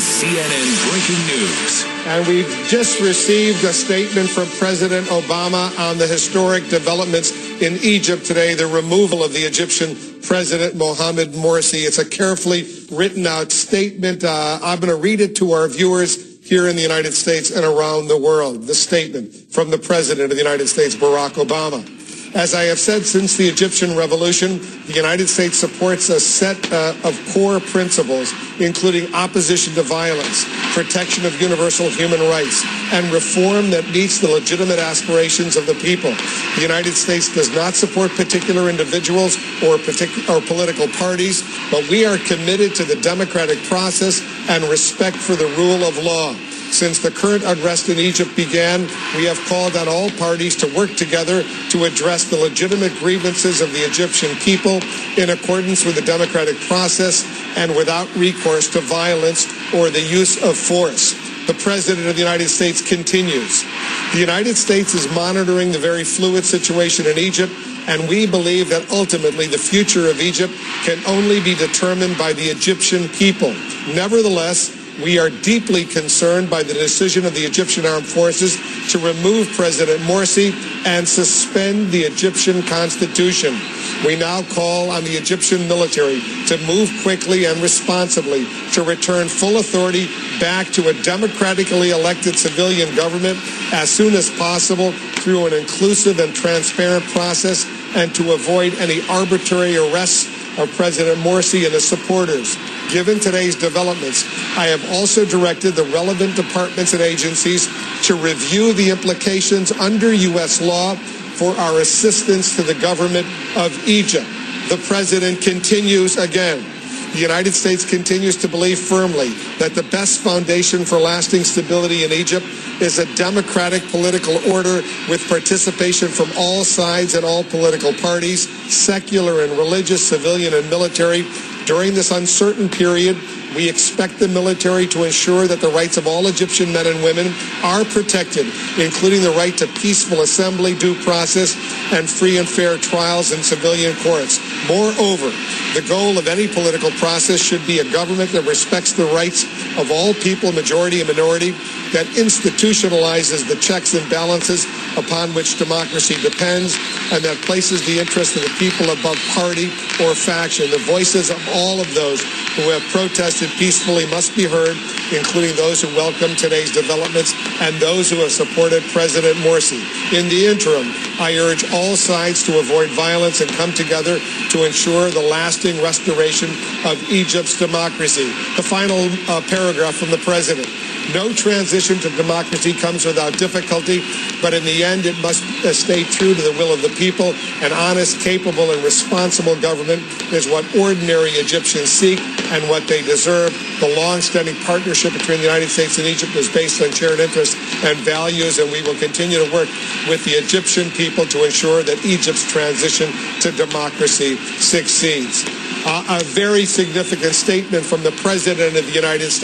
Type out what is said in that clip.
is CNN Breaking News. And we've just received a statement from President Obama on the historic developments in Egypt today, the removal of the Egyptian President Mohamed Morsi. It's a carefully written out statement. I'm going to read it to our viewers here in the United States and around the world. The statement from the President of the United States, Barack Obama. As I have said since the Egyptian Revolution, the United States supports a set of core principles, including opposition to violence, protection of universal human rights, and reform that meets the legitimate aspirations of the people. The United States does not support particular individuals or political parties, but we are committed to the democratic process and respect for the rule of law. Since the current unrest in Egypt began, we have called on all parties to work together to address the legitimate grievances of the Egyptian people in accordance with the democratic process and without recourse to violence or the use of force. The President of the United States continues. The United States is monitoring the very fluid situation in Egypt, and we believe that ultimately the future of Egypt can only be determined by the Egyptian people. Nevertheless, we are deeply concerned by the decision of the Egyptian Armed Forces to remove President Morsi and suspend the Egyptian constitution. We now call on the Egyptian military to move quickly and responsibly to return full authority back to a democratically elected civilian government as soon as possible through an inclusive and transparent process, and to avoid any arbitrary arrests of President Morsi and his supporters. Given today's developments, I have also directed the relevant departments and agencies to review the implications under U.S. law for our assistance to the government of Egypt. The President continues again. The United States continues to believe firmly that the best foundation for lasting stability in Egypt is a democratic political order with participation from all sides and all political parties, secular and religious, civilian and military. During this uncertain period, we expect the military to ensure that the rights of all Egyptian men and women are protected, including the right to peaceful assembly, due process, and free and fair trials in civilian courts. Moreover, the goal of any political process should be a government that respects the rights of all people, majority and minority, that institutionalizes the checks and balances upon which democracy depends, and that places the interest of the people above party or faction. The voices of all of those who have protested peacefully must be heard, including those who welcome today's developments and those who have supported President Morsi. In the interim, I urge all sides to avoid violence and come together to ensure the lasting restoration of Egypt's democracy. The final paragraph from the President. No transition to democracy comes without difficulty, but in the end, it must stay true to the will of the people. An honest, capable, and responsible government is what ordinary Egyptians seek and what they deserve. The long-standing partnership between the United States and Egypt is based on shared interests and values, and we will continue to work with the Egyptian people to ensure that Egypt's transition to democracy succeeds. A very significant statement from the President of the United States.